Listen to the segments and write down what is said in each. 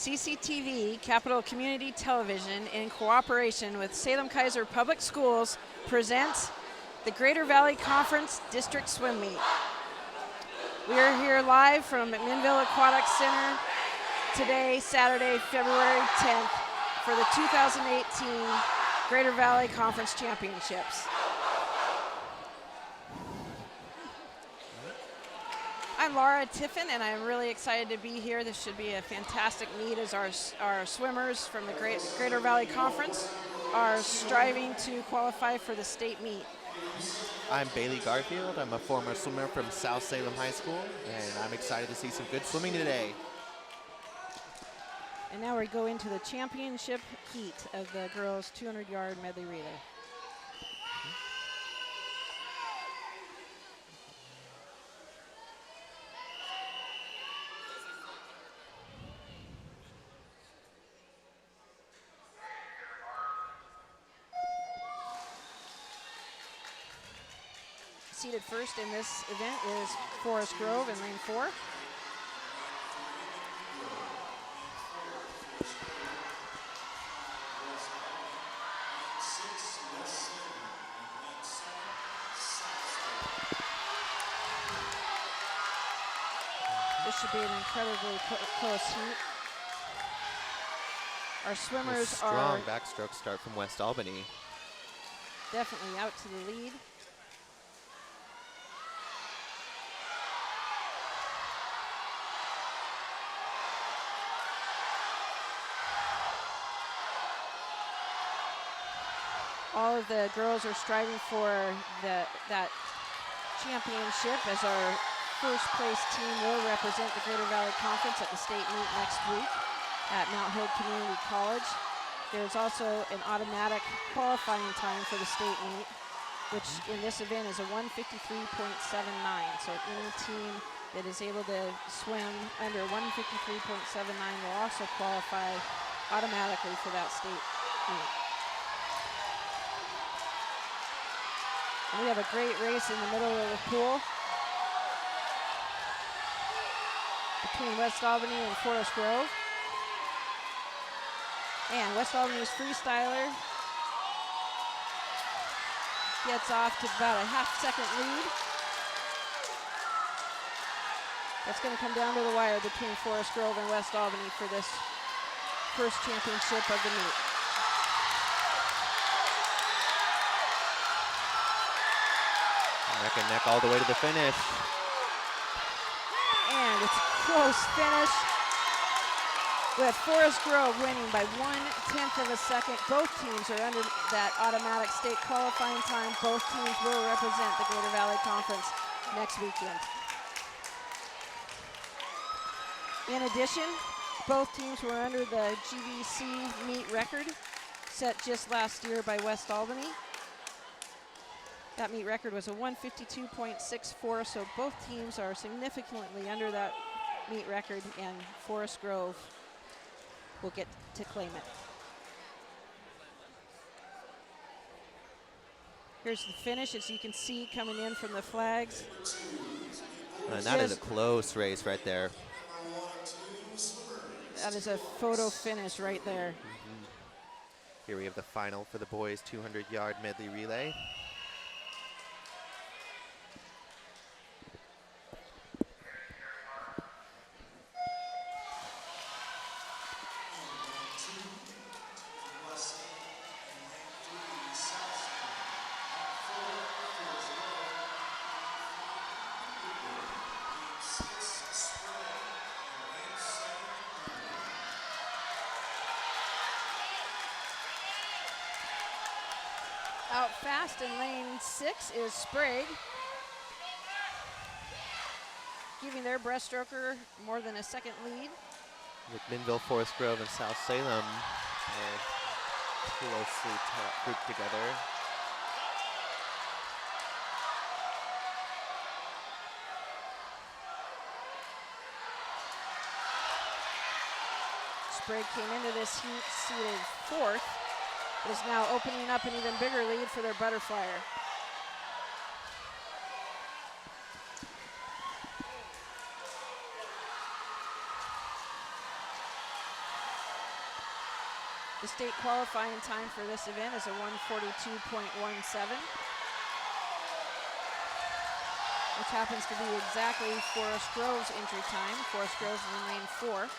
CCTV, Capital Community Television, in cooperation with Salem-Keizer Public Schools, presents the Greater Valley Conference District Swim Meet. We are here live from McMinnville Aquatic Center today, Saturday, February 10th, for the 2018 Greater Valley Conference Championships. I'm Laura Tiffin, and I'm really excited to be here. This should be a fantastic meet as our swimmers from the Greater Valley Conference are striving to qualify for the state meet. I'm Bailey Garfield. I'm a former swimmer from South Salem High School, and I'm excited to see some good swimming today. And now we go into the championship heat of the girls' 200-yard medley relay. Seated first in this event is Forest Grove in lane 4. This should be an incredibly close heat. Our swimmers strong backstroke start from West Albany. Definitely out to the lead. All of the girls are striving for that championship, as our first place team will represent the Greater Valley Conference at the state meet next week at Mount Hood Community College. There's also an automatic qualifying time for the state meet, which in this event is a 1:53.79. So any team that is able to swim under 1:53.79 will also qualify automatically for that state meet. We have a great race in the middle of the pool between West Albany and Forest Grove. And West Albany's freestyler gets off to about a half-second lead. That's going to come down to the wire between Forest Grove and West Albany for this first championship of the meet. Neck and neck all the way to the finish. And it's a close finish with Forest Grove winning by 1/10 of a second. Both teams are under that automatic state qualifying time. Both teams will represent the Greater Valley Conference next weekend. In addition, both teams were under the GVC meet record set just last year by West Albany. That meet record was a 1:52.64, so both teams are significantly under that meet record, and Forest Grove will get to claim it. Here's the finish, as you can see, coming in from the flags. And that is a close race right there. That is a photo finish right there. Here we have the final for the boys' 200-yard medley relay. Out fast in lane 6 is Sprague, giving their breaststroker more than a second lead. McMinnville, Forest Grove, and South Salem are closely grouped together. Sprague came into this heat seated 4th. Is now opening up an even bigger lead for their butterflyer. The state qualifying time for this event is a 1:42.17, which happens to be exactly Forest Grove's entry time. Forest Grove's in lane 4.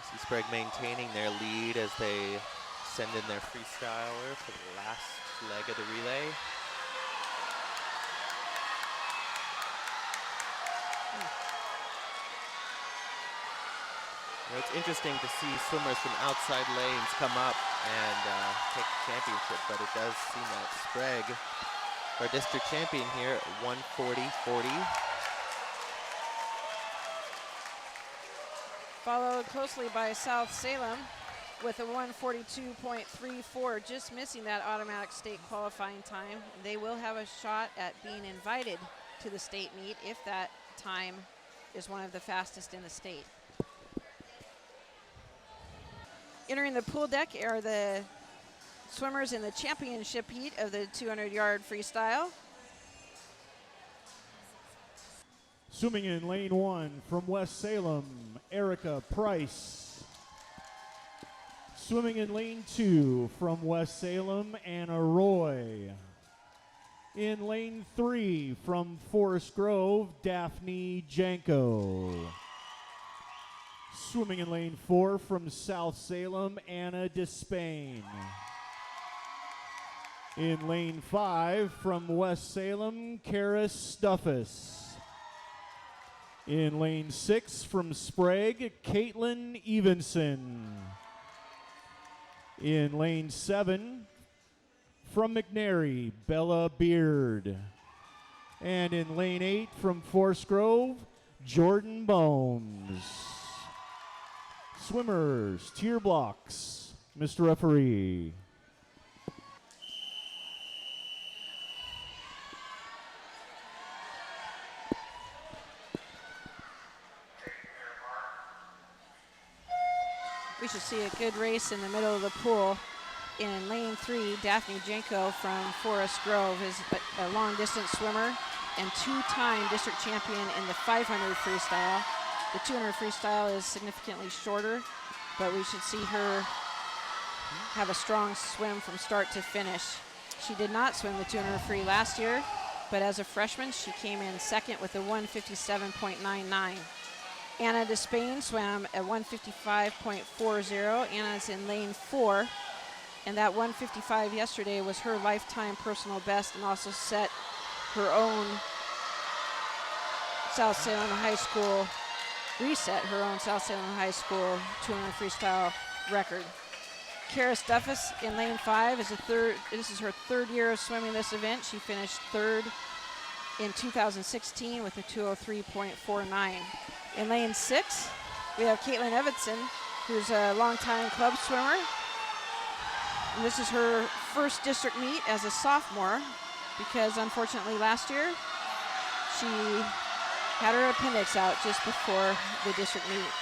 See Sprague maintaining their lead as they send in their freestyler for the last leg of the relay. It's interesting to see swimmers from outside lanes come up and take the championship, but it does seem that Sprague, our district champion here, 1:40.40. Followed closely by South Salem with a 1:42.34, just missing that automatic state qualifying time. They will have a shot at being invited to the state meet if that time is one of the fastest in the state. Entering the pool deck are the swimmers in the championship heat of the 200-yard freestyle. Swimming in lane 1 from West Salem, Erica Price. Swimming in lane 2 from West Salem, Anna Roy. In lane 3 from Forest Grove, Daphne Janko. Swimming in lane 4 from South Salem, Anna Despain. In lane 5 from West Salem, Kara Stuffus. In lane 6 from Sprague, Caitlin Evenson. In lane 7 from McNary, Bella Beard. And in lane 8 from Forest Grove, Jordan Bones. Swimmers, tier blocks, Mr. Referee. We should see a good race in the middle of the pool. In lane 3, Daphne Janko from Forest Grove is a long-distance swimmer and two-time district champion in the 500 freestyle. The 200 freestyle is significantly shorter, but we should see her have a strong swim from start to finish. She did not swim the 200 free last year, but as a freshman, she came in second with a 1:57.99. Anna Despain swam at 1:55.40. Anna's in lane 4, and that 1:55 yesterday was her lifetime personal best and also set her own South Salem High School, reset her own South Salem High School 200 freestyle record. Kara Stuffus in lane 5 is this is her third year of swimming this event. She finished third in 2016 with a 2:03.49. In lane 6, we have Caitlin Evanson, who's a longtime club swimmer. And this is her first district meet as a sophomore because unfortunately last year she had her appendix out just before the district meet.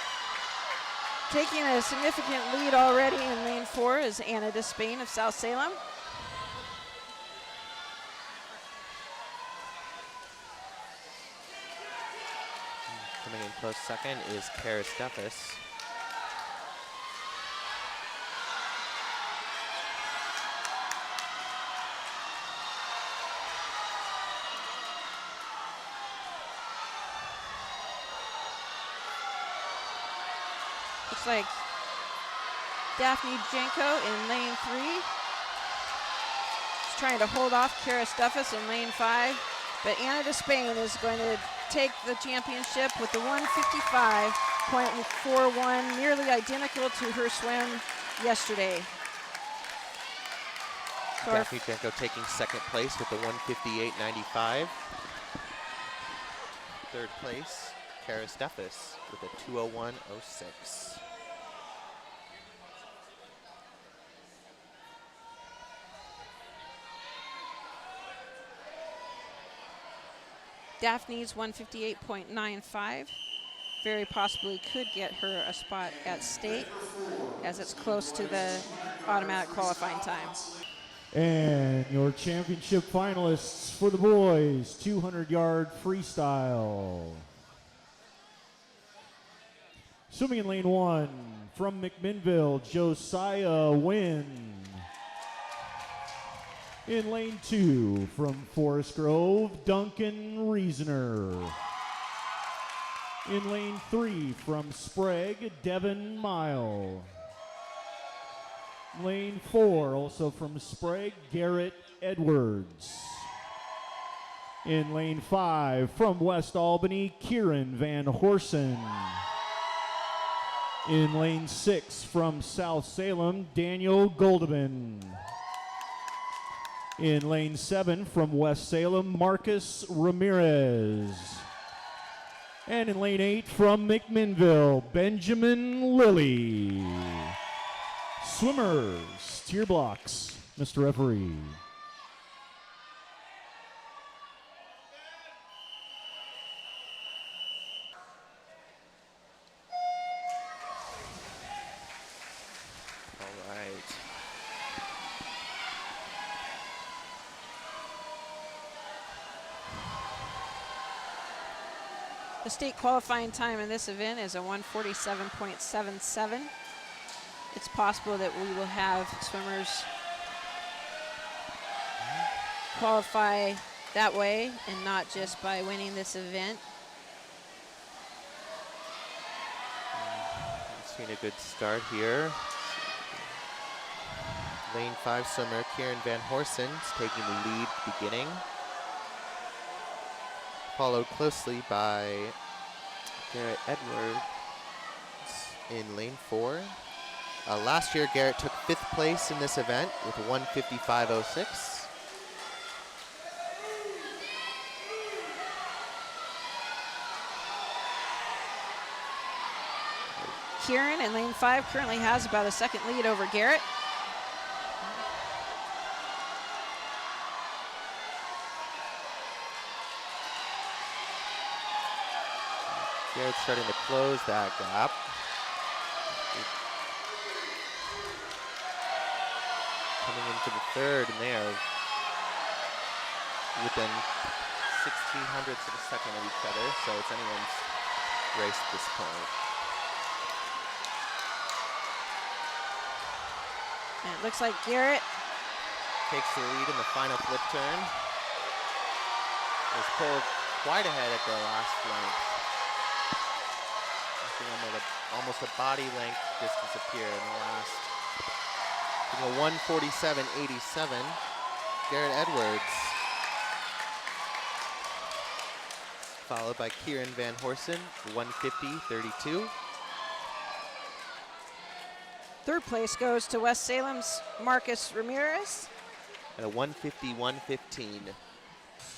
Taking a significant lead already in lane 4 is Anna Despain of South Salem. Coming in close second is Kara Stuffus. Looks like Daphne Janko in lane 3. She's trying to hold off Kara Stuffus in lane 5, but Anna Despain is going to take the championship with the 1:55.41, nearly identical to her swim yesterday. So Daphne Janko taking second place with the 1:58.95. Third place, Kara Stuffus with a 2:01.06. Daphne's 1:58.95 very possibly could get her a spot at state as it's close to the automatic qualifying time. And your championship finalists for the boys, 200-yard freestyle. Swimming in lane 1 from McMinnville, Josiah Wynn. In lane 2 from Forest Grove, Duncan Reasoner. In lane 3 from Sprague, Devin Mile. Lane 4, also from Sprague, Garrett Edwards. In lane 5 from West Albany, Kieran Van Horsen. In lane 6 from South Salem, Daniel Goldman. In lane 7 from West Salem, Marcus Ramirez. And in lane 8 from McMinnville, Benjamin Lilly. Swimmers, to your blocks, Mr. Referee. All right. The state qualifying time in this event is a 1:47.77. It's possible that we will have swimmers qualify that way and not just by winning this event. We've seen a good start here. Lane 5 swimmer Kieran Van Horsen is taking the lead at the beginning, followed closely by Garrett Edwards in lane 4. Last year, Garrett took 5th place in this event with a 1:55.06. Kieran in lane 5 currently has about a second lead over Garrett. Garrett's starting to close that gap. Coming into the third, and they are within 0.16 of a second of each other, so it's anyone's race at this point. And it looks like Garrett Takes the lead in the final flip turn. Was pulled quite ahead at the last length. Almost a body length distance appear in the last. A 1:47.87. Garrett Edwards. Followed by Kieran Van Horsen, 1:50.32. third place goes to West Salem's Marcus Ramirez. At a 1:51.15.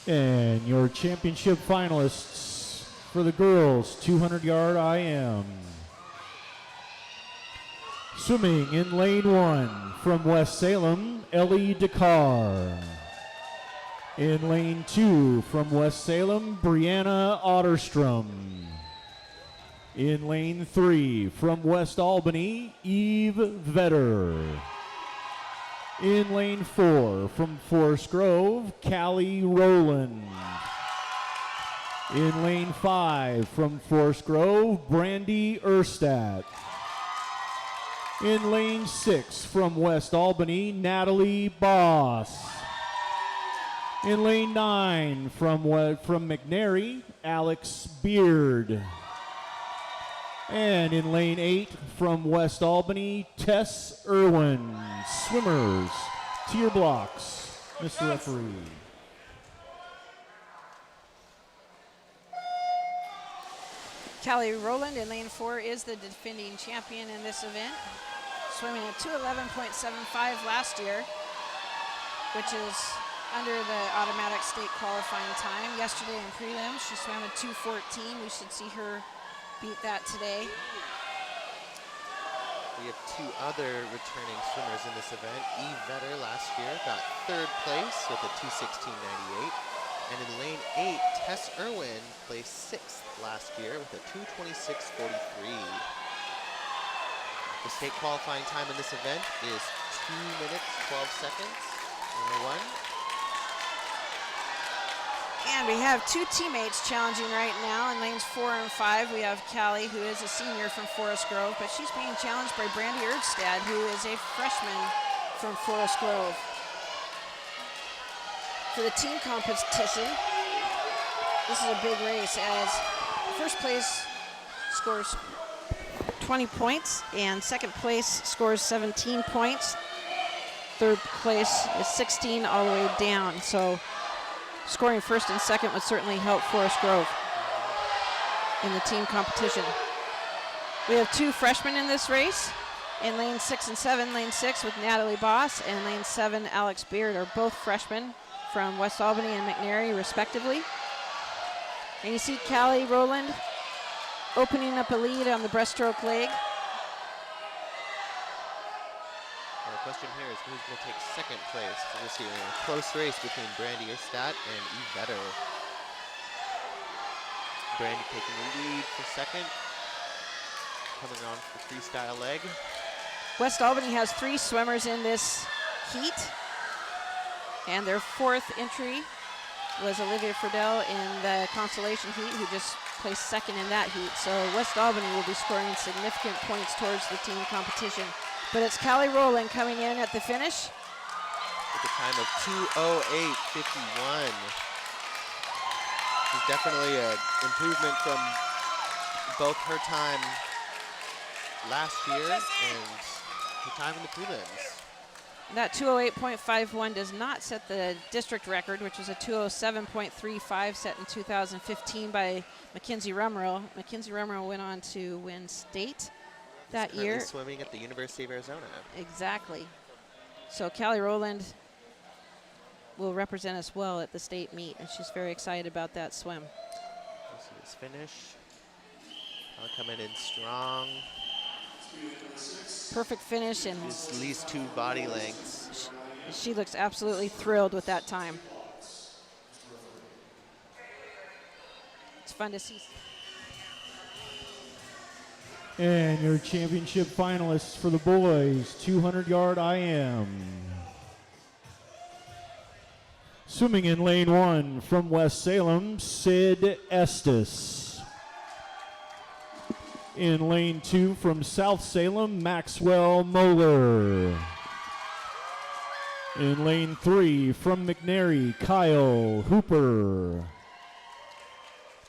And your championship finalists for the girls 200-yard IM. Swimming in lane 1 from West Salem, Ellie Dakar. In lane 2 from West Salem, Brianna Otterstrom. In lane 3 from West Albany, Eve Vetter. In lane 4 from Forest Grove, Callie Rowland. In lane 5 from Forest Grove, Brandy Erstadt. In lane 6 from West Albany, Natalie Boss. In lane 9 from McNary, Alex Beard. And in lane 8 from West Albany, Tess Irwin. Swimmers, to your blocks, Mr. Referee. Callie Rowland in lane 4 is the defending champion in this event, swimming at 2:11.75 last year, which is under the automatic state qualifying time. Yesterday in prelims, she swam at 2:14. We should see her beat that today. We have 2 other returning swimmers in this event. Eve Vetter last year got 3rd place with a 2:16.98. And in lane 8, Tess Irwin placed 6th last year with a 2:26.43. The state qualifying time in this event is 2 minutes, 12 seconds. Number 1. And we have two teammates challenging right now in lanes 4 and 5. We have Callie, who is a senior from Forest Grove, but she's being challenged by Brandy Erdstad, who is a freshman from Forest Grove. For the team competition, this is a big race as first place scores 20 points and second place scores 17 points. Third place is 16 all the way down. So scoring first and second would certainly help Forest Grove in the team competition. We have two freshmen in this race. In lane 6 and 7, lane 6 with Natalie Boss and lane 7, Alex Beard are both freshmen from West Albany and McNairy respectively. And you see Callie Rowland opening up a lead on the breaststroke leg. The question here is who's going to take second place. So we'll see a close race between Brandy Erstadt and Yvetter. Brandy taking the lead for second. Coming on for the freestyle leg. West Albany has 3 swimmers in this heat. And their fourth entry was Olivia Friedel in the consolation heat, who just placed second in that heat. So West Albany will be scoring significant points towards the team competition. But it's Callie Rowland coming in at the finish. With a time of 2:08.51. She's definitely an improvement from both her time last year and her time in the prelims. That 2:08.51 does not set the district record, which was a 2:07.35 set in 2015 by Mackenzie Rummerl. Mackenzie Rummerl went on to win state that year. Swimming at the University of Arizona. Exactly. So Callie Rowland will represent us well at the state meet, and she's very excited about that swim. We'll see this finish. I'll come in strong. Perfect finish, and Just at least 2 body lengths. she looks absolutely thrilled with that time. It's fun to see. And your championship finalists for the boys, 200-yard IM. Swimming in lane 1 from West Salem, Sid Estes. In lane 2 from South Salem, Maxwell Moeller. In lane 3 from McNairy, Kyle Hooper.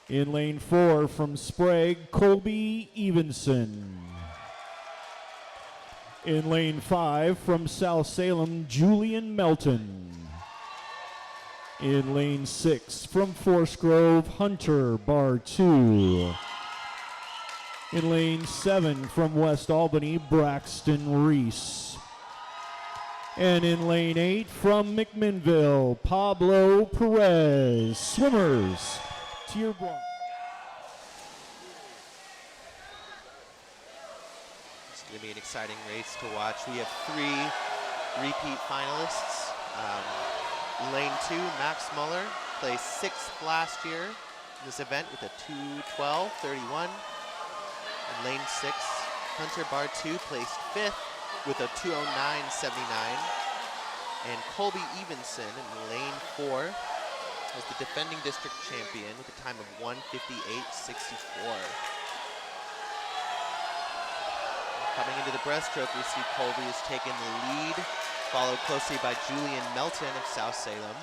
In lane 4 from Sprague, Colby Evenson. In lane 5 from South Salem, Julian Melton. In lane 6 from Forest Grove, Hunter Bar2. In lane 7 from West Albany, Braxton Reese. And in lane 8 from McMinnville, Pablo Perez. Swimmers, to your bronze. It's going to be an exciting race to watch. We have 3 repeat finalists. Lane 2, Max Muller, placed 6th last year in this event with a 2:12.31. In lane 6, Hunter Bar2 placed 5th with a 2:09.79. And Colby Evenson in lane 4 is the defending district champion with a time of 1:58.64. Coming into the breaststroke, we see Colby has taken the lead, followed closely by Julian Melton of South Salem.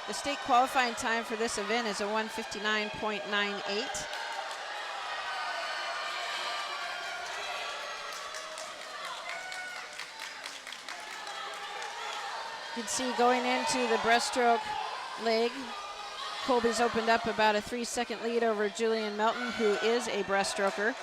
The state qualifying time for this event is a 1:59.98. You can see going into the breaststroke leg, Colby's opened up about a 3-second lead over Julian Melton, who is a breaststroker.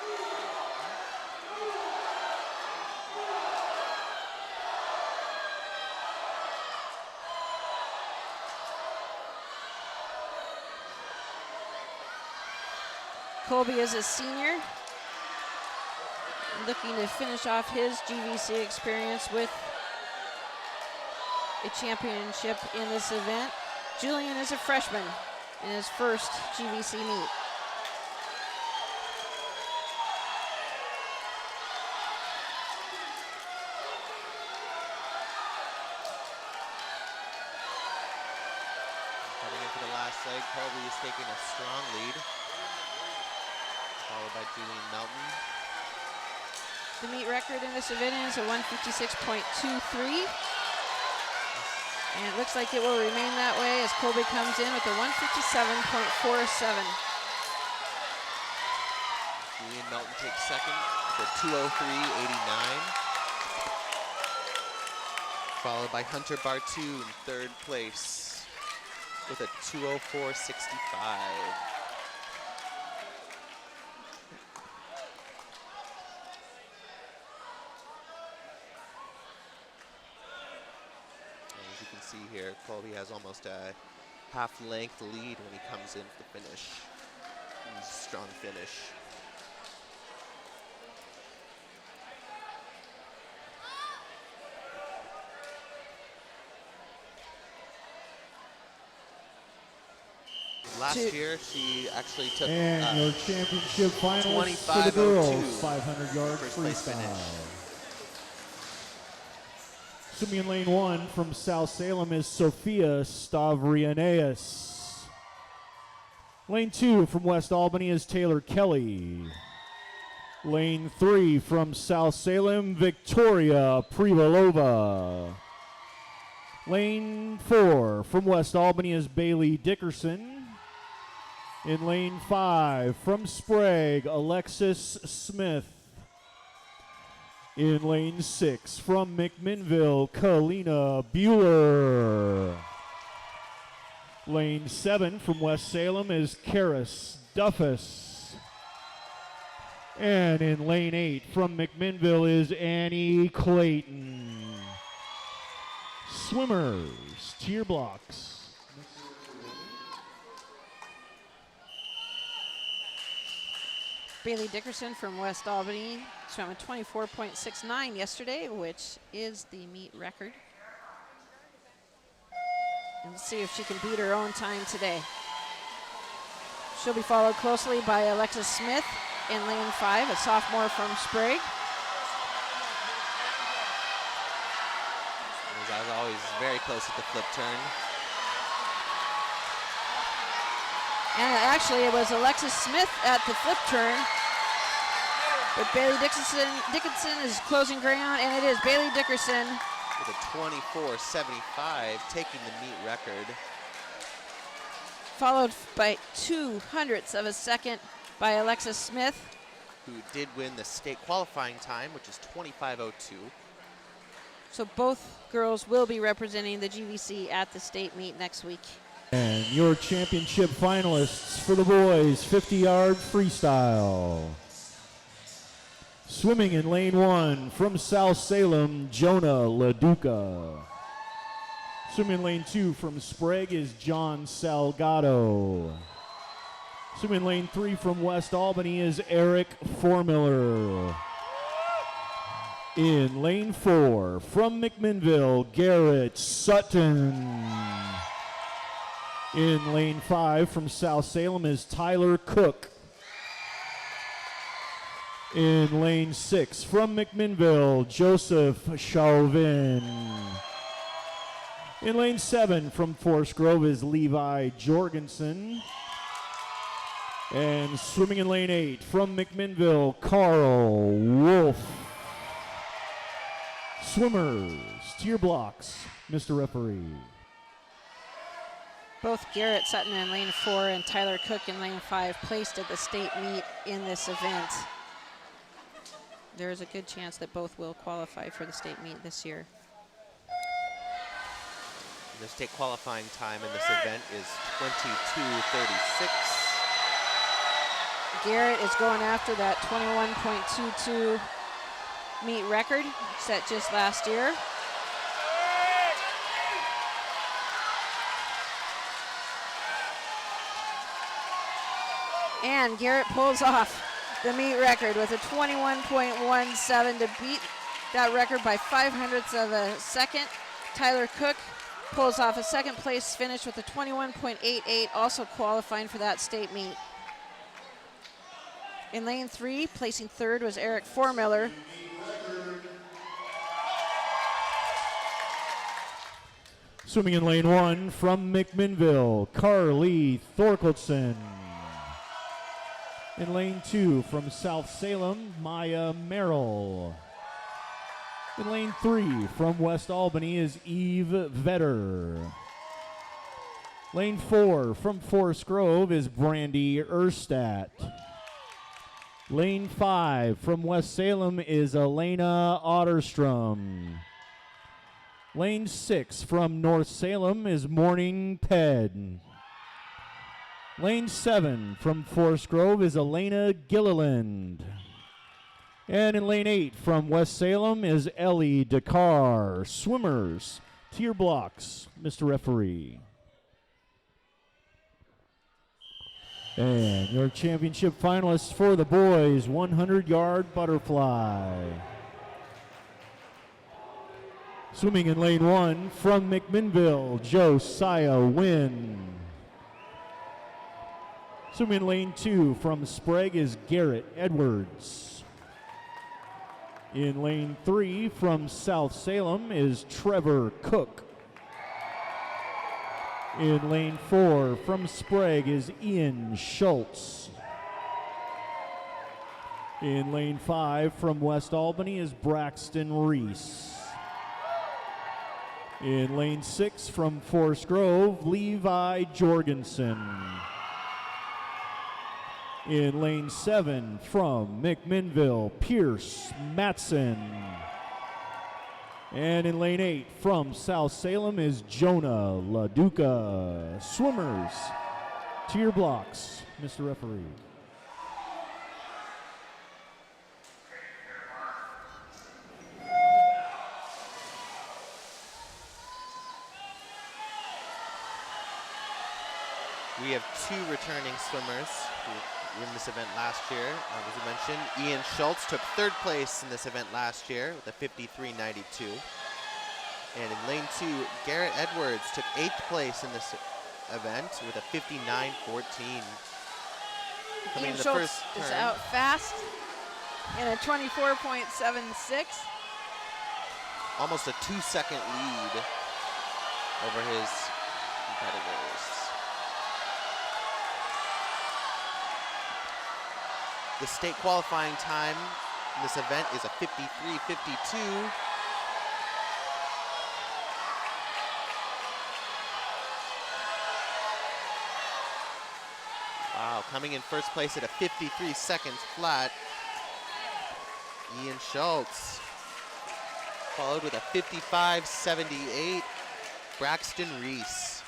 Colby is a senior, looking to finish off his GVC experience with a championship in this event. Julian is a freshman in his first GVC meet. Coming into the last leg, Colby is taking a strong lead, followed by Julian Melton. The meet record in this event is a 156.23. And it looks like it will remain that way as Colby comes in with a 157.47. Julian Melton takes second with a 203.89. Followed by Hunter Bartoon, third place with a 204.65. As you can see here, Colby has almost a half-length lead when he comes in for the finish. Strong finish. Last year, she actually took and your championship finals for the 25.02 girls, 500-yard first place freestyle. Swimming in lane 1 from South Salem is Sophia Stavrianeus. Lane 2 from West Albany is Taylor Kelly. Lane 3 from South Salem, Victoria Privalova. Lane 4 from West Albany is Bailey Dickerson. In lane 5 from Sprague, Alexis Smith. In lane 6 from McMinnville, Kalina Bueller. Lane 7 from West Salem is Karis Duffus. And in lane 8 from McMinnville is Annie Clayton. Swimmers, to your blocks. Bailey Dickerson from West Albany swam a 24.69 yesterday, which is the meet record. And let's see if she can beat her own time today. She'll be followed closely by Alexis Smith in lane 5, a sophomore from Sprague. As always, very close at the flip turn. And actually, it was Alexis Smith at the flip turn. But Bailey Dickinson is closing ground, and it is Bailey Dickerson. With a 24.75, taking the meet record. Followed by 0.02 of a second by Alexis Smith. Who did win the state qualifying time, which is 25.02. So both girls will be representing the GVC at the state meet next week. And your championship finalists for the boys, 50-yard freestyle. Swimming in lane 1 from South Salem, Jonah LaDuca. Swimming in lane 2 from Sprague is John Salgado. Swimming in lane 3 from West Albany is Eric Formiller. In lane 4 from McMinnville, Garrett Sutton. In lane 5 from South Salem is Tyler Cook. In lane 6 from McMinnville, Joseph Chauvin. In lane 7 from Forest Grove is Levi Jorgensen. And swimming in lane 8 from McMinnville, Carl Wolf. Swimmers, to your blocks, Mr. Referee. Both Garrett Sutton in lane 4 and Tyler Cook in lane 5 placed at the state meet in this event. There is a good chance that both will qualify for the state meet this year. The state qualifying time in this event is 22.36. Garrett is going after that 21.22 meet record set just last year. And Garrett pulls off the meet record with a 21.17 to beat that record by 0.05 of a second. Tyler Cook pulls off a second place finish with a 21.88, also qualifying for that state meet. In lane 3, placing third was Eric Formiller. Swimming in lane 1 from McMinnville, Carly Thorkelson. In lane 2 from South Salem, Maya Merrill. In lane 3 from West Albany is Eve Vetter. Lane 4 from Forest Grove is Brandy Erstadt. Lane 5 from West Salem is Elena Otterstrom. Lane 6 from North Salem is Morning Ped. Lane 7 from Forest Grove is Elena Gilliland. And in lane 8 from West Salem is Ellie Dakar. Swimmers, to your blocks, Mr. Referee. And your championship finalists for the boys, 100-yard butterfly. Swimming in lane 1 from McMinnville, Josiah Wynn. Swimming in lane 2 from Sprague is Garrett Edwards. In lane 3 from South Salem is Trevor Cook. In lane 4 from Sprague is Ian Schultz. In lane 5 from West Albany is Braxton Reese. In lane 6 from Forest Grove, Levi Jorgensen. In lane 7 from McMinnville, Pierce Matson. And in lane 8 from South Salem is Jonah LaDuca. Swimmers, to your blocks, Mr. Referee. We have 2 returning swimmers who were in this event last year. As we mentioned, Ian Schultz took 3rd place in this event last year with a 53.92. And in lane 2, Garrett Edwards took 8th place in this event with a 59.14. Ian Schultz is out fast in a 24.76. Almost a 2-second lead over his competitors. The state qualifying time in this event is a 53.52. Wow, coming in first place at a 53 seconds flat, Ian Schultz. Followed with a 55.78, Braxton Reese.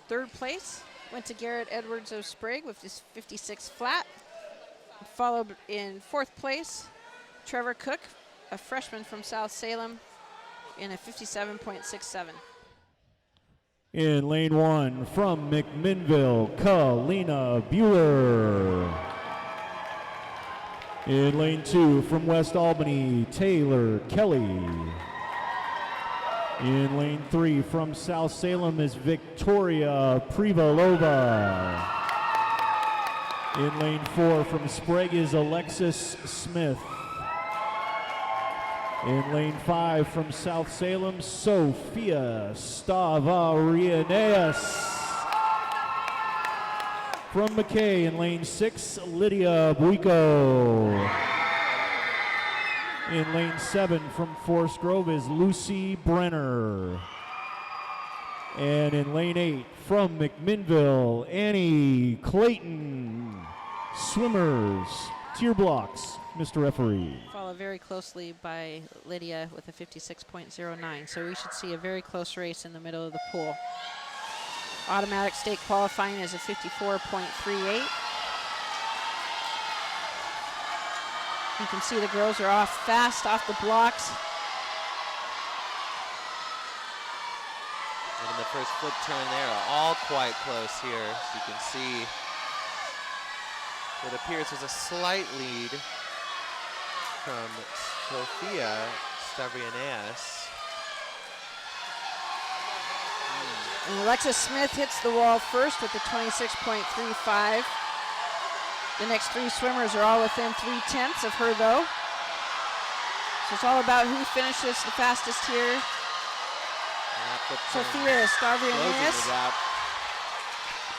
3rd place went to Garrett Edwards of Sprague with his 56 flat. Followed in 4th place, Trevor Cook, a freshman from South Salem, in a 57.67. In lane 1 from McMinnville, Kalina Bueller. In lane 2 from West Albany, Taylor Kelly. In lane 3 from South Salem is Victoria Privalova. In lane 4 from Sprague is Alexis Smith. In lane 5 from South Salem, Sophia Stavarianeas. From McKay in lane 6, Lydia Buico. In lane 7 from Forest Grove is Lucy Brenner. And in lane 8 from McMinnville, Annie Clayton. Swimmers, to your blocks, Mr. Referee. Followed very closely by Lydia with a 56.09. So we should see a very close race in the middle of the pool. Automatic state qualifying is a 54.38. You can see the girls are off fast off the blocks. And in the first flip turn, they are all quite close here. As you can see, it appears there's a slight lead from Sophia Stavrianeas. And Alexis Smith hits the wall first with a 26.35. The next 3 swimmers are all within 3/10 of her, though. So it's all about who finishes the fastest here. And that flip turn Sophia Closing Stavrianis. the gap.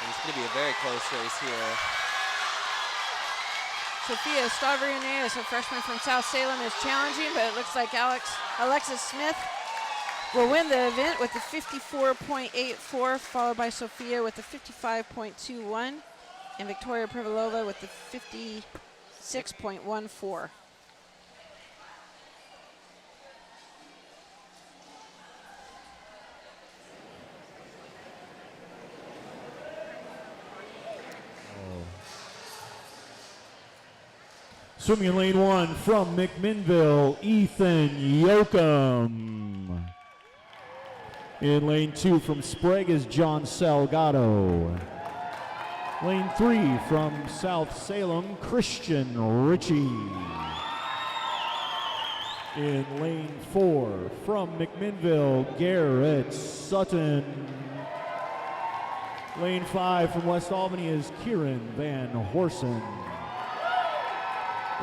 And it's going to be a very close race here. Sophia Stavrianis, a freshman from South Salem, is challenging, but it looks like Alexis Smith will win the event with the 54.84, followed by Sophia with the 55.21, and Victoria Privalova with the 56.14. Swimming in lane 1 from McMinnville, Ethan Yoakum. In lane 2 from Sprague is John Salgado. Lane 3 from South Salem, Christian Ritchie. In lane 4 from McMinnville, Garrett Sutton. Lane 5 from West Albany is Kieran Van Horsen.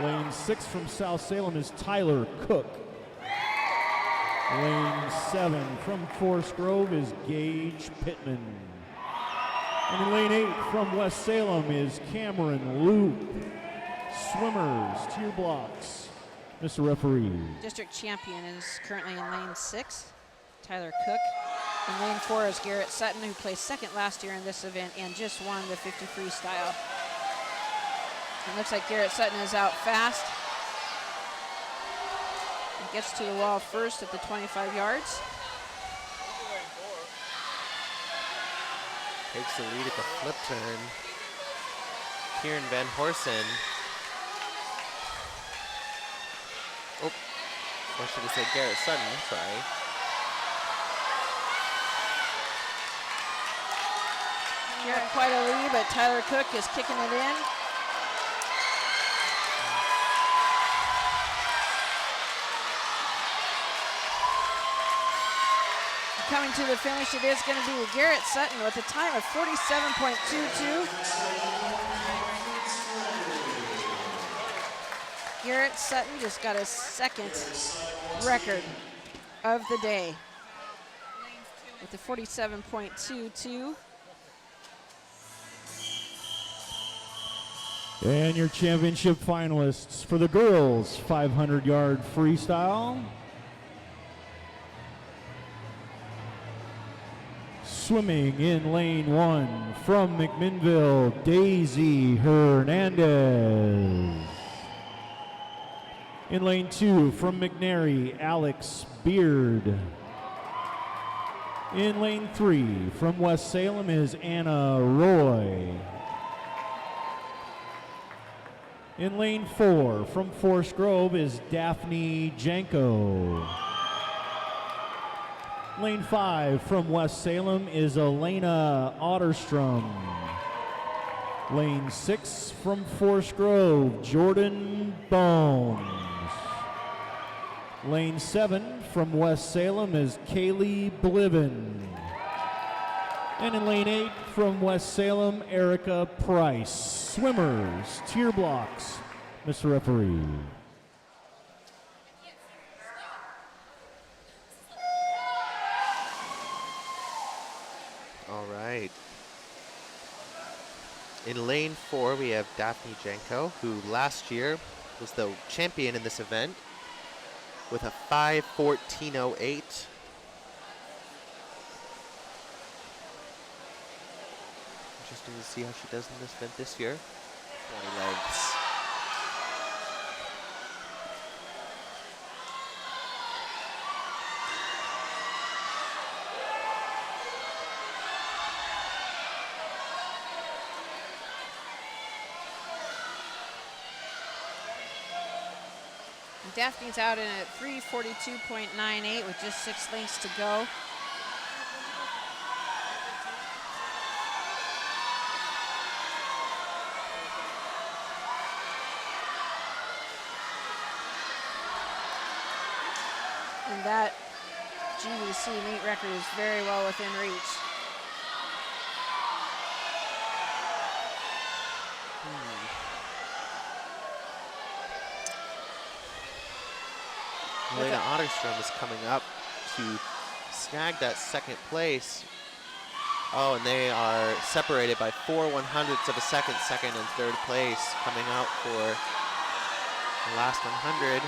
Lane 6 from South Salem is Tyler Cook. Lane 7 from Forest Grove is Gage Pittman. And in lane 8 from West Salem is Cameron Loop. Swimmers, tier blocks. Mr. Referee. District champion is currently in lane 6, Tyler Cook. In lane 4 is Garrett Sutton, who placed second last year in this event and just won the 50 freestyle. It looks like Garrett Sutton is out fast. He gets to the wall first at the 25 yards. Takes the lead at the flip turn. Kieran Van Horsen. Oh, or should I say Garrett Sutton, sorry. Garrett quite a lead, but Tyler Cook is kicking it in. Coming to the finish, it is going to be Garrett Sutton with a time of 47.22. Garrett Sutton just got his second record of the day with the 47.22. And your championship finalists for the girls 500-yard freestyle. Swimming in lane 1 from McMinnville, Daisy Hernandez. In lane 2 from McNary, Alex Beard. In lane 3 from West Salem is Anna Roy. In lane 4 from Forest Grove is Daphne Janko. Lane 5 from West Salem is Elena Otterstrom. Lane 6 from Forest Grove, Jordan Bones. Lane 7 from West Salem is Kaylee Bliven. And in lane 8 from West Salem, Erica Price. Swimmers, tier blocks, Mr. Referee. All right. In lane 4, we have Daphne Janko, who last year was the champion in this event with a 5:14.08. Interesting to see how she does in this event this year. 20 legs. Daphne's out in at 3:42.98 with just 6 lengths to go. And that GVC meet record is very well within reach. Elena Otterstrom is coming up to snag that second place. Oh, and they are separated by 4/100ths of a second, second and third place, coming out for the last 100.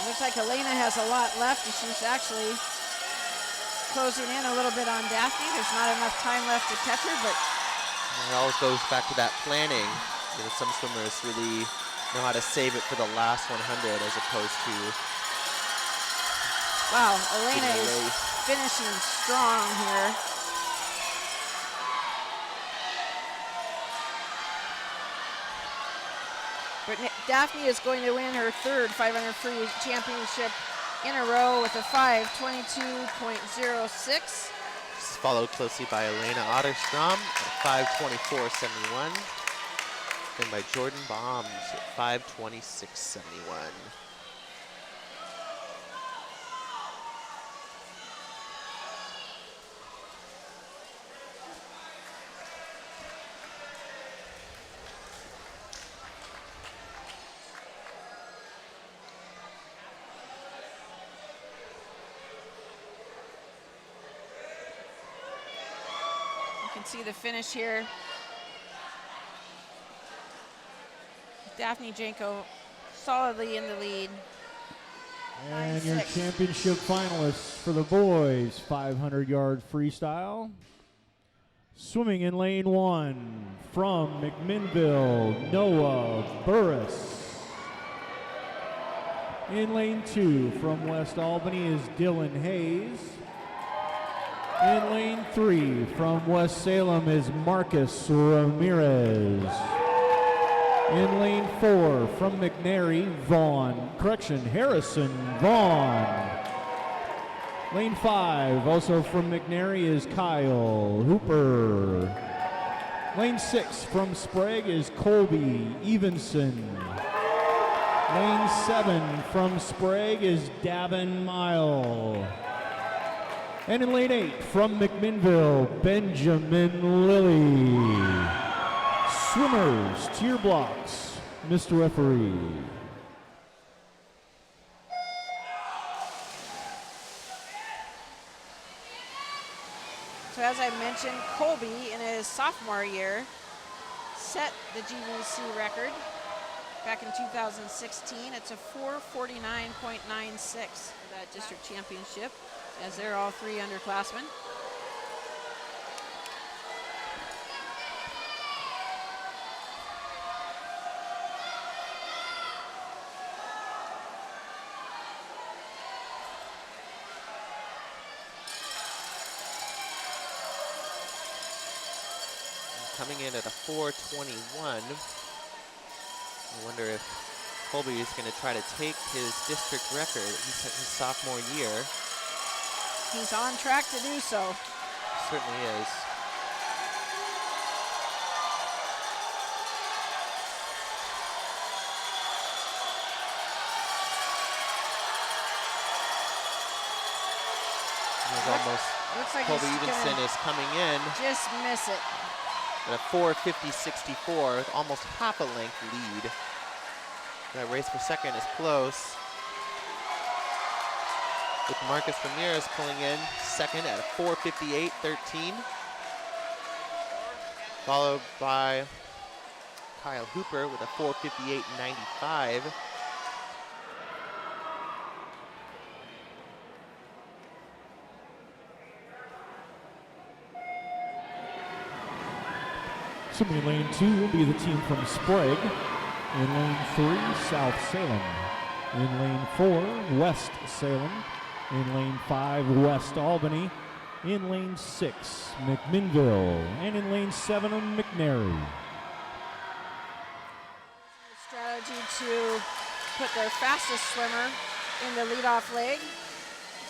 Looks like Elena has a lot left, and she's actually closing in a little bit on Daphne. There's not enough time left to catch her, but it always goes back to that planning. You know, some swimmers really know how to save it for the last 100 as opposed to. Wow, Elena is finishing strong here. But Daphne is going to win her third 500 free championship in a row with a 5:22.06. She's followed closely by Elena Otterstrom at 5:24.71, then by Jordan Bombs at 5:26.71. See the finish here. Daphne Janko solidly in the lead. And your championship finalists for the boys 500-yard freestyle. Swimming in lane 1 from McMinnville, Noah Burris. In lane 2 from West Albany is Dylan Hayes. In lane 3 from West Salem is Marcus Ramirez. In lane 4 from McNary, Harrison Vaughn. Lane 5 also from McNary is Kyle Hooper. Lane 6 from Sprague is Colby Evenson. Lane 7 from Sprague is Davin Mile. And in lane 8 from McMinnville, Benjamin Lilly. Swimmers to your blocks, Mr. Referee. So as I mentioned, Colby in his sophomore year set the GVC record back in 2016. It's a 4:49.96 for that district championship, as they're all three underclassmen. Coming in at a 4:21. I wonder if Colby is going to try to take his district record. He's his sophomore year. He's on track to do so. Certainly is. Looks like Colby he's Evenson is coming in just miss it. at a 4:50.64 with almost half a length lead. That race for second is close, with Marcus Ramirez pulling in second at a 4:58.13, followed by Kyle Hooper with a 4:58.95. Swimming in lane 2 will be the team from Sprague. In lane 3, South Salem. In lane 4, West Salem. In lane 5, West Albany. In lane 6, McMinnville. And in lane 7, McNary. Strategy to put their fastest swimmer in the leadoff leg.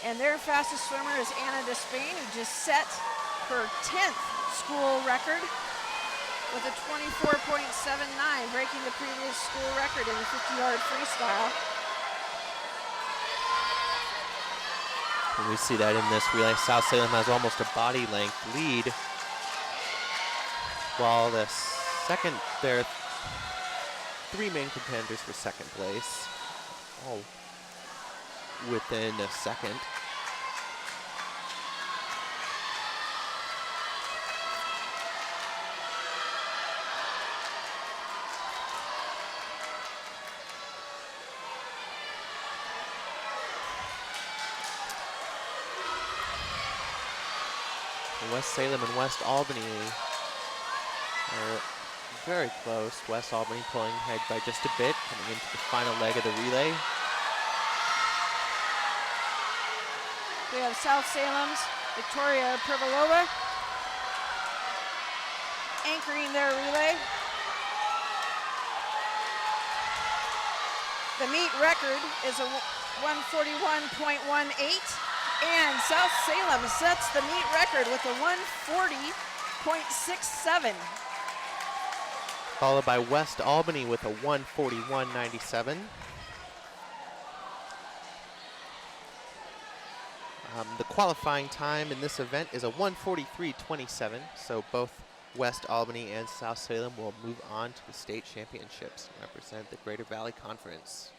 And their fastest swimmer is Anna Despain, who just set her 10th school record with a 24.79, breaking the previous school record in the 50-yard freestyle. And we see that in this relay. South Salem has almost a body length lead, while the second, there are three main contenders for second place, all within a second. West Salem and West Albany are very close. West Albany pulling ahead by just a bit, coming into the final leg of the relay. We have South Salem's Victoria Privalova anchoring their relay. The meet record is a 141.18. And South Salem sets the meet record with a 140.67. Followed by West Albany with a 141.97. The qualifying time in this event is a 143.27, so both West Albany and South Salem will move on to the state championships and represent the Greater Valley Conference.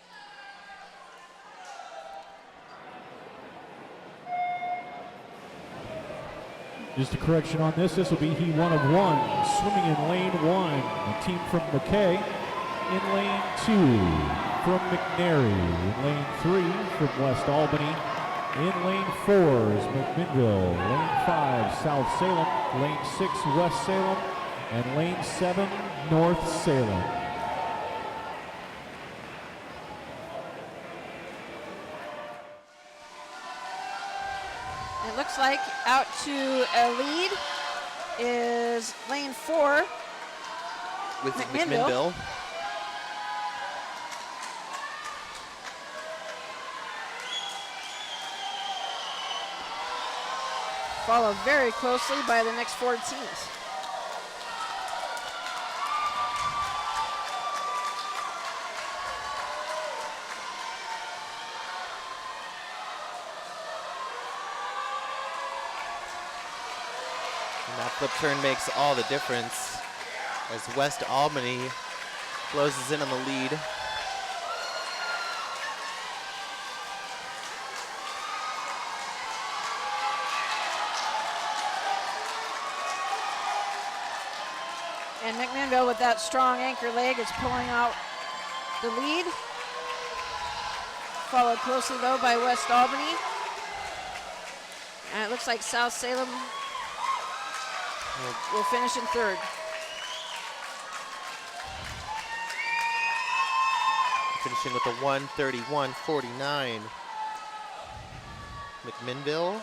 Just a correction on this. This will be heat 1 of 1. Swimming in lane 1, the team from McKay. In lane 2, from McNary. In lane 3, from West Albany. In lane 4 is McMinnville. Lane 5, South Salem. Lane 6, West Salem. And lane 7, North Salem. It looks like out to a lead is lane 4 with McMinnville. McMinnville. Followed very closely by the next 4 teams. And that flip turn makes all the difference as West Albany closes in on the lead. And McMinnville with that strong anchor leg is pulling out the lead. Followed closely though by West Albany. And it looks like South Salem will finish in 3rd. Finishing with a 131.49. McMinnville.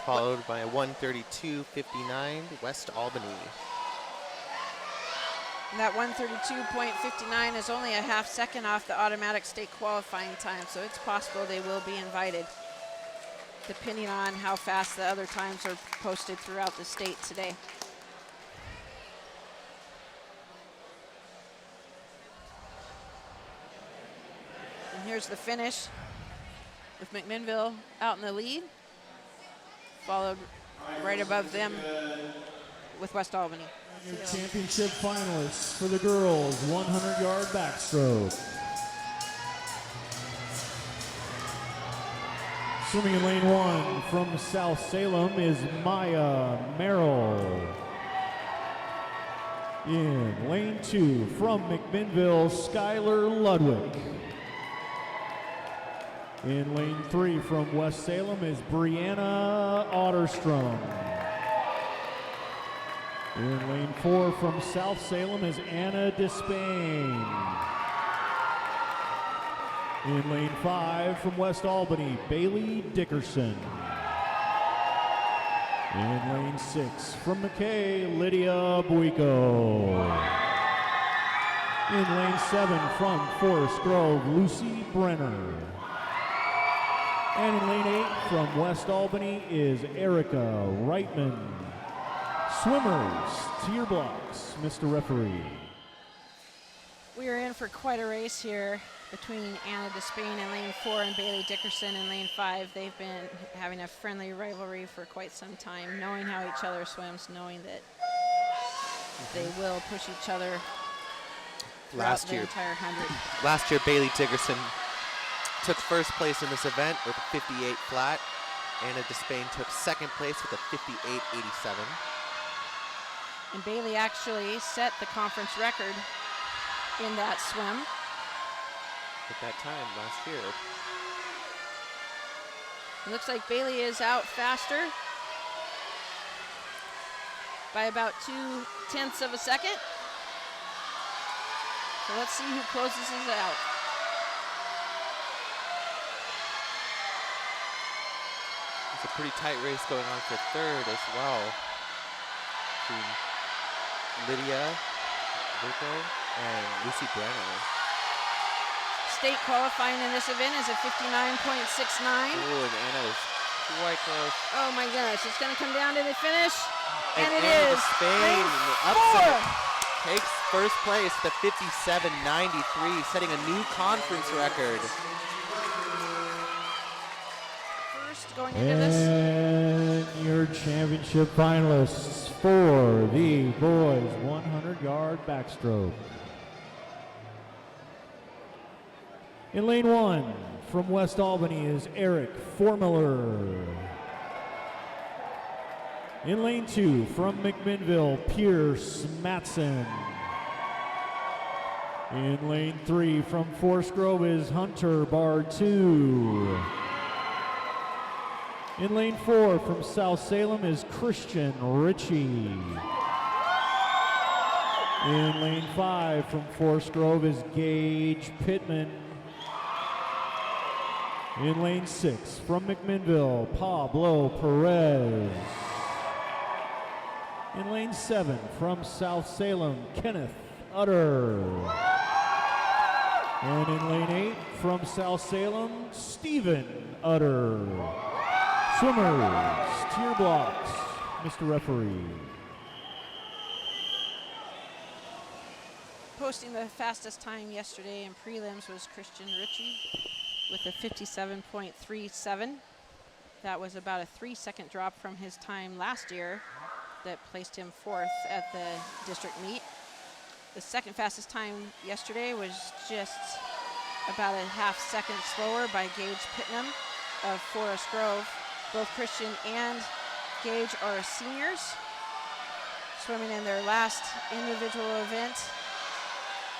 Followed by a 132.59 West Albany. And that 132.59 is only a half second off the automatic state qualifying time, so it's possible they will be invited, depending on how fast the other times are posted throughout the state today. And here's the finish with McMinnville out in the lead, followed right above them with West Albany. Your championship finalists for the girls, 100-yard backstroke. Swimming in lane 1 from South Salem is Maya Merrill. In lane 2 from McMinnville, Skylar Ludwig. In lane 3 from West Salem is Brianna Otterstrom. In lane 4 from South Salem is Anna Despain. In lane 5 from West Albany, Bailey Dickerson. In lane 6 from McKay, Lydia Buico. In lane 7 from Forest Grove, Lucy Brenner. And in lane 8 from West Albany is Erica Reitman. Swimmers to your blocks, Mr. Referee. We are in for quite a race here between Anna Despain in lane 4 and Bailey Dickerson in lane 5. They've been having a friendly rivalry for quite some time, knowing how each other swims, knowing that they will push each other throughout the entire 100. Last year, Bailey Dickerson took first place in this event with a 58 flat. Anna Despain took second place with a 58.87. And Bailey actually set the conference record in that swim. At that time last year. It looks like Bailey is out faster by about 0.2 of a second. So let's see who closes this out. It's a pretty tight race going on for third as well. Between Lydia Virgo and Lucy Brenner. State qualifying in this event is a 59.69. Oh, and Anna is quite close. Oh my goodness, it's gonna come down to the finish. And it Anna is. Despain, the upset, takes first place, the 57.93, setting a new conference record. First going into this. And your championship finalists for the boys 100-yard backstroke. In lane 1 from West Albany is Eric Formiller. In lane 2 from McMinnville, Pierce Matson. In lane 3 from Forest Grove is Hunter Bar 2. In lane 4 from South Salem is Christian Ritchie. In lane 5 from Forest Grove is Gage Pittman. In lane 6 from McMinnville, Pablo Perez. In lane 7 from South Salem, Kenneth Utter. And in lane 8 from South Salem, Stephen Utter. Swimmers to your blocks, Mr. Referee. Posting the fastest time yesterday in prelims was Christian Ritchie with a 57.37. That was about a 3-second drop from his time last year that placed him 4th at the district meet. The second fastest time yesterday was just about a half-second slower by Gage Pittman of Forest Grove. Both Christian and Gage are seniors, swimming in their last individual event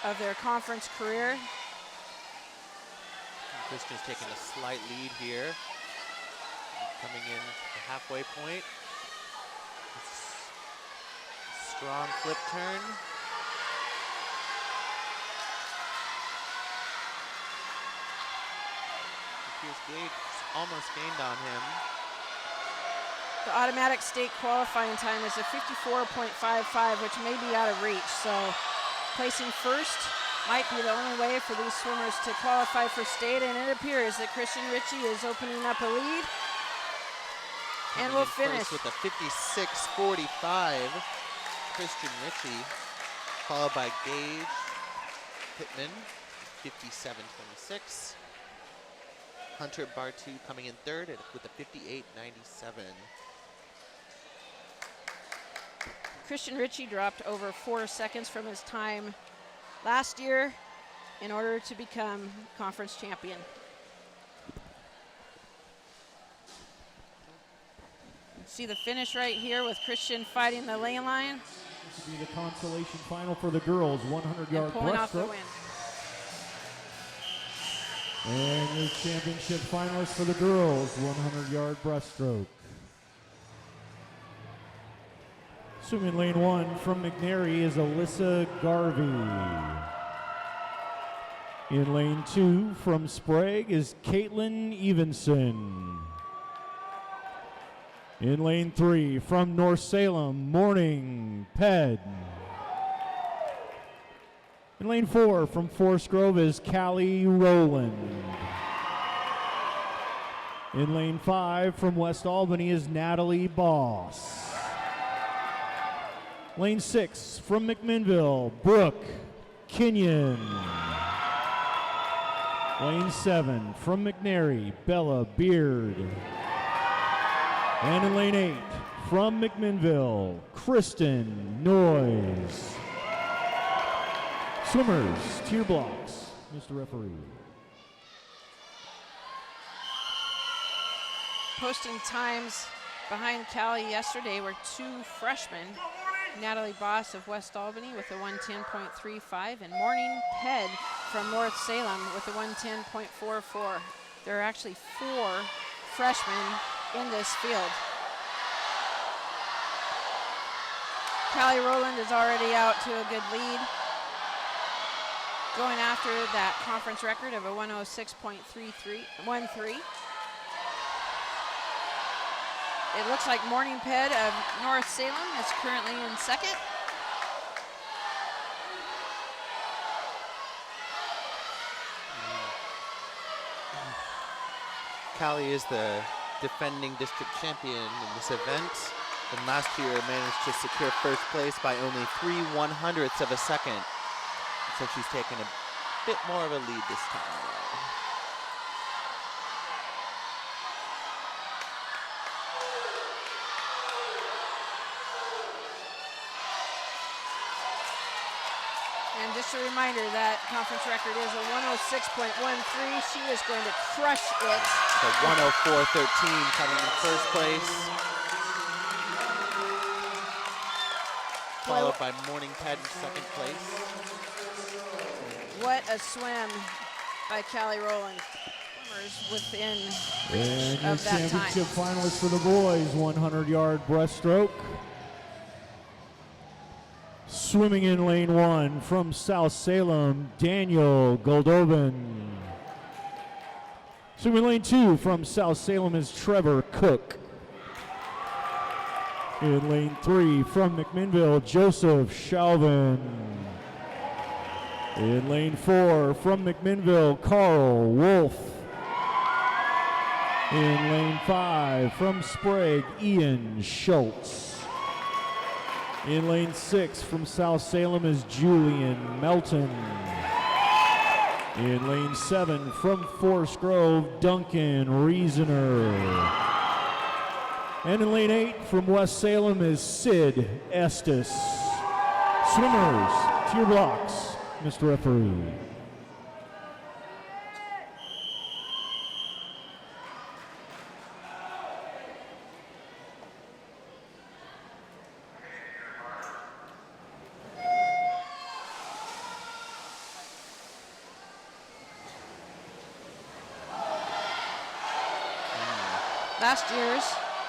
of their conference career. Christian's taking a slight lead here. Coming in the halfway point. Strong flip turn. Here's Gage, almost gained on him. The automatic state qualifying time is a 54.55, which may be out of reach. So placing first might be the only way for these swimmers to qualify for state, and it appears that Christian Ritchie is opening up a lead. And we'll finish with a 56.45. Christian Ritchie, followed by Gage Pittman, 57.26. Hunter Bartu coming in third with a 58.97. Christian Ritchie dropped over 4 seconds from his time last year in order to become conference champion. See the finish right here with Christian fighting the lane line. This will be the consolation final for the girls, 100-yard pulling off the breaststroke. win. And your championship finalist for the girls, 100-yard breaststroke. Swimming lane 1 from McNary is Alyssa Garvey. In lane 2 from Sprague is Caitlin Evenson. In lane 3 from North Salem, Morning Ped. In lane 4 from Forest Grove is Callie Rowland. In lane 5 from West Albany is Natalie Boss. Lane 6 from McMinnville, Brooke Kenyon. Lane 7 from McNary, Bella Beard. And in lane 8 from McMinnville, Kristen Noyes. Swimmers, tier blocks, Mr. Referee. Posting times behind Callie yesterday were 2 freshmen, Natalie Boss of West Albany with a 110.35 and Morning Ped from North Salem with a 110.44. There are actually 4 freshmen in this field. Callie Rowland is already out to a good lead, going after that conference record of a 106.13. It looks like Morning Ped of North Salem is currently in second. Callie is the defending district champion in this event, and last year managed to secure first place by only 3/100ths of a second. So she's taken a bit more of a lead this time. And just a reminder, that conference record is a 106.13. She is going to crush it. So 104.13 coming in first place. Followed by Morning Ped in second place. What a swim by Callie Rowland. Swimmers within reach And your of that championship time. finalist for the boys, 100-yard breaststroke. Swimming in lane 1 from South Salem, Daniel Goldobin. Swimming lane 2 from South Salem is Trevor Cook. In lane 3 from McMinnville, Joseph Shalvin. In lane 4 from McMinnville, Carl Wolf. In lane 5 from Sprague, Ian Schultz. In lane 6 from South Salem is Julian Melton. In lane 7 from Forest Grove, Duncan Reasoner. And in lane 8 from West Salem is Sid Estes. Swimmers, tier blocks, Mr. Referee. Last year's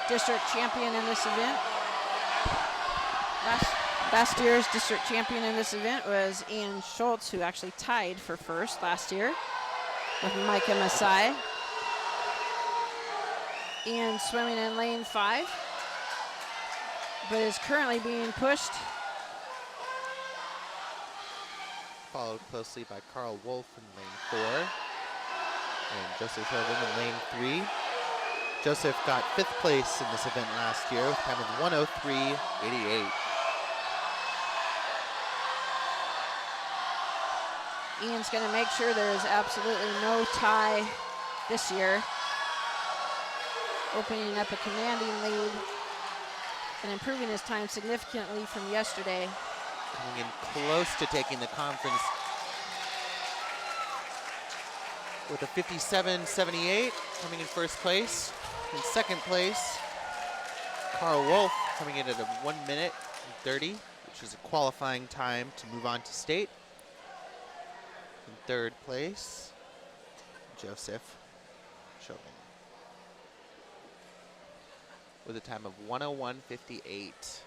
district champion in this event. Last year's district champion in this event was Ian Schultz, who actually tied for first last year with Micah Masai. Ian swimming in lane 5, but is currently being pushed. Followed closely by Carl Wolf in lane 4. And Joseph Hilden in lane 3. Joseph got 5th place in this event last year with a time of 103.88. Ian's going to make sure there is absolutely no tie this year, opening up a commanding lead and improving his time significantly from yesterday. Coming in close to taking the conference with a 57.78, coming in first place. In second place, Carl Wolf coming in at a 1 minute and 30, which is a qualifying time to move on to state. In third place, Joseph Chauvin with a time of 101.58.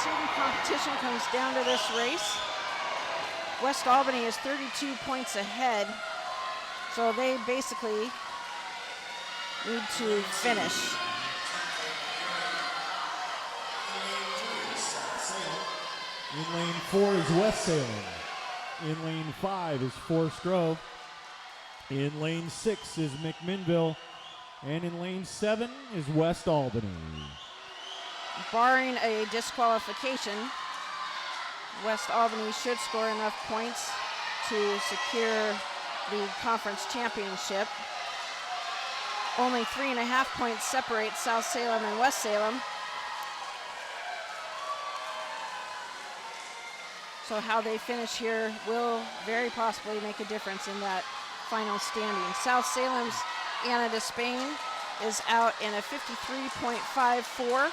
student competition comes down to this race. West Albany is 32 points ahead, so they basically need to finish. In lane 4 is West Salem. In lane 5 is Forest Grove. In lane 6 is McMinnville. And in lane 7 is West Albany. Barring a disqualification, West Albany should score enough points to secure the conference championship. Only 3.5 points separate South Salem and West Salem. So how they finish here will very possibly make a difference in that final standing. South Salem's Anna Despain is out in a 53.54.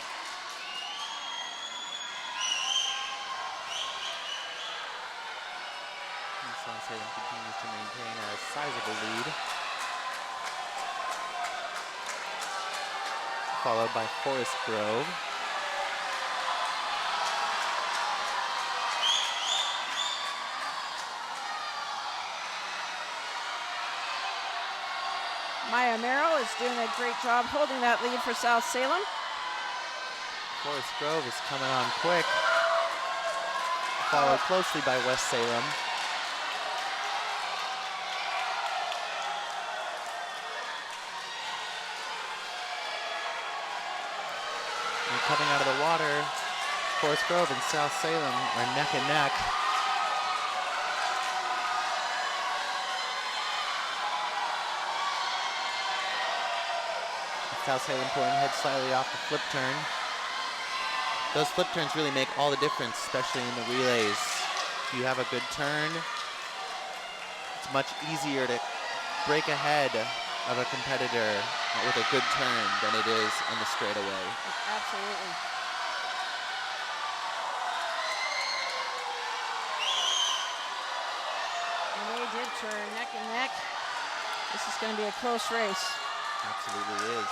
South Salem continues to maintain a sizable lead. Followed by Forest Grove. Maya Merrill is doing a great job holding that lead for South Salem. Forest Grove is coming on quick. Followed closely by West Salem. And coming out of the water, Forest Grove and South Salem are neck and neck. South Salem pulling ahead slightly off the flip turn. Those flip turns really make all the difference, especially in the relays. If you have a good turn, it's much easier to break ahead of a competitor with a good turn than it is on the straightaway. Absolutely. And they did turn neck and neck. This is going to be a close race. Absolutely is.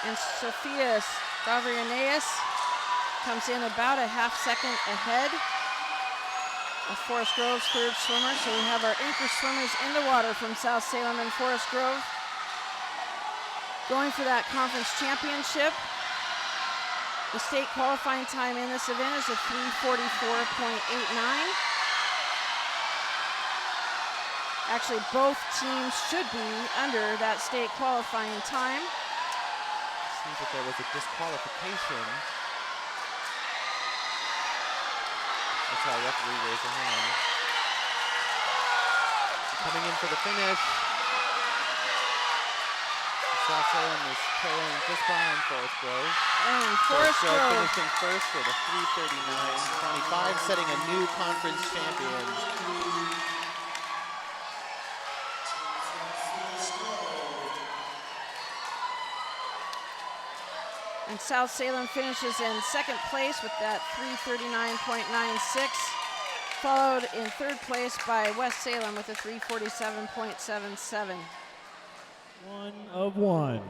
And Sophia Stavrianeas comes in about a half second ahead of Forest Grove's third swimmer. So we have our anchor swimmers in the water from South Salem and Forest Grove going for that conference championship. The state qualifying time in this event is a 3:44.89. Actually, both teams should be under that state qualifying time. Seems that there was a disqualification. That's how a referee raised a hand. Coming in for the finish. South Salem is trailing just behind Forest Grove. And Forest Grove finishing first with a 3:39.25, setting a new conference champion. And South Salem finishes in second place with that 3:39.96, followed in third place by West Salem with a 3:47.77. 1 of 1.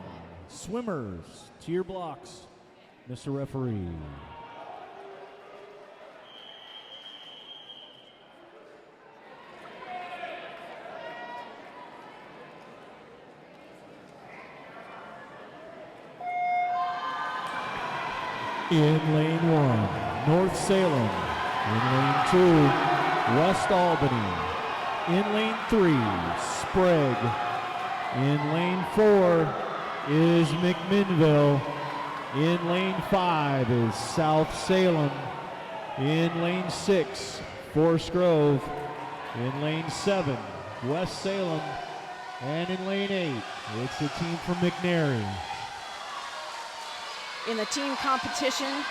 Swimmers to your blocks, Mr. Referee. In lane 1, North Salem. In lane 2, West Albany. In lane 3, Sprague. In lane 4 is McMinnville. In lane 5 is South Salem. In lane 6, Forest Grove. In lane 7, West Salem. And in lane 8, it's the team from McNary. In the team competition,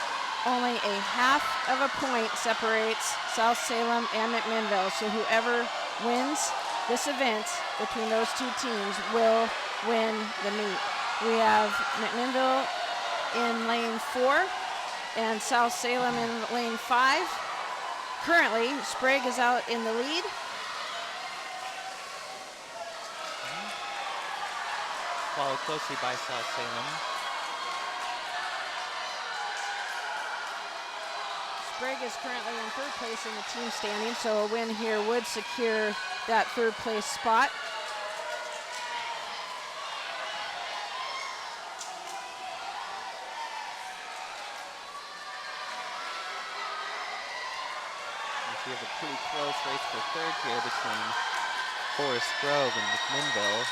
only a half of a point separates South Salem and McMinnville. So whoever wins this event between those two teams will win the meet. We have McMinnville in lane 4, and South Salem in lane 5. Currently, Sprague is out in the lead. Followed closely by South Salem. Sprague is currently in 3rd place in the team standing, so a win here would secure that 3rd place spot. We have a pretty close race for 3rd here between Forest Grove and McMinnville.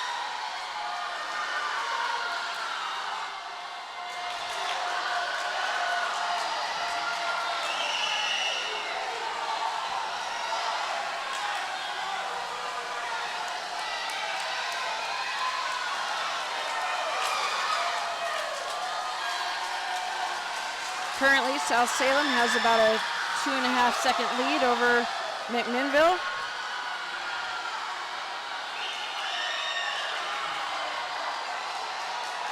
Currently, South Salem has about a 2.5 second lead over McMinnville.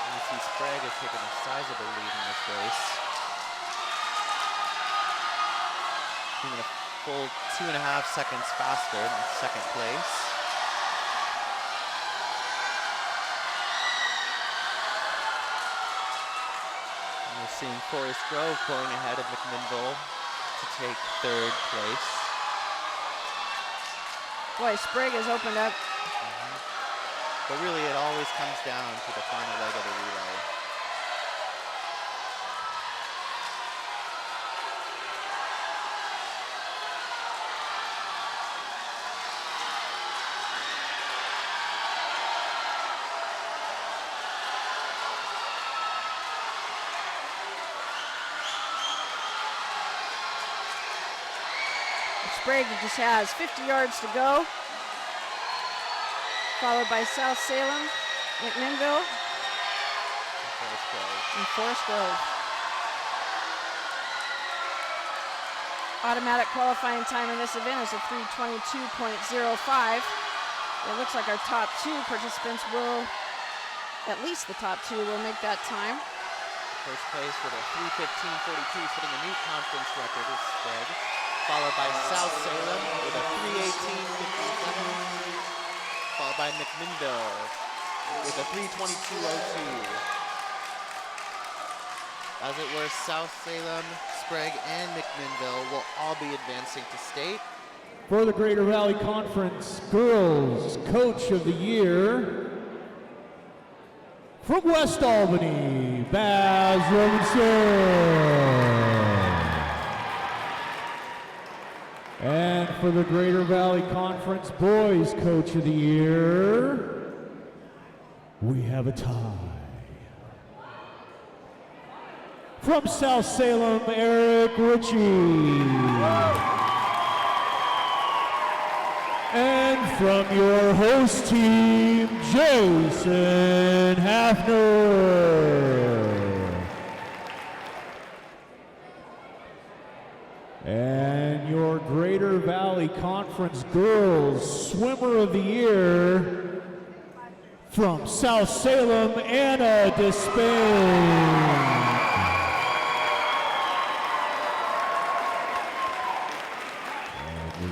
You see Sprague has taken a sizable lead in this race. Even a full 2.5 seconds faster in 2nd place. We're seeing Forest Grove pulling ahead of McMinnville to take 3rd place. Boy, Sprague has opened up. But really, it always comes down to the final leg of the relay. Sprague just has 50 yards to go, followed by South Salem, McMinnville, and Forest Grove. Automatic qualifying time in this event is a 3:22.05. It looks like our top 2 participants will, at least the top 2 will make that time. First place with a 3:15.42, setting a new conference record is Sprague, followed by South Salem with a 3:18.57, followed by McMinnville with a 3:22.02. As it were, South Salem, Sprague, and McMinnville will all be advancing to state. For the Greater Valley Conference Girls Coach of the Year, from West Albany, Baz Robinson. And for the Greater Valley Conference Boys Coach of the Year, we have a tie. From South Salem, Eric Ritchie. And from your host team, Jason Hafner. And your Greater Valley Conference Girls Swimmer of the Year, from South Salem, Anna Despain.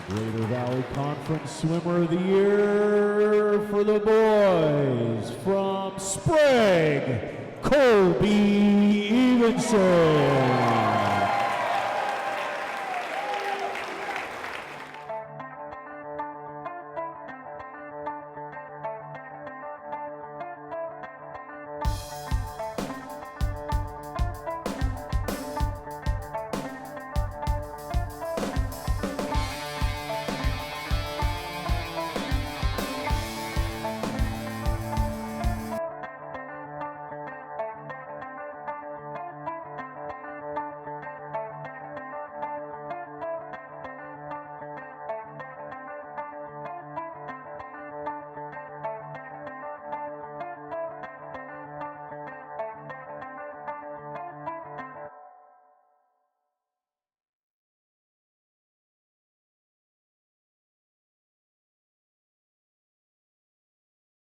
Greater Valley Conference Swimmer of the Year for the boys, from Sprague, Colby Evenson.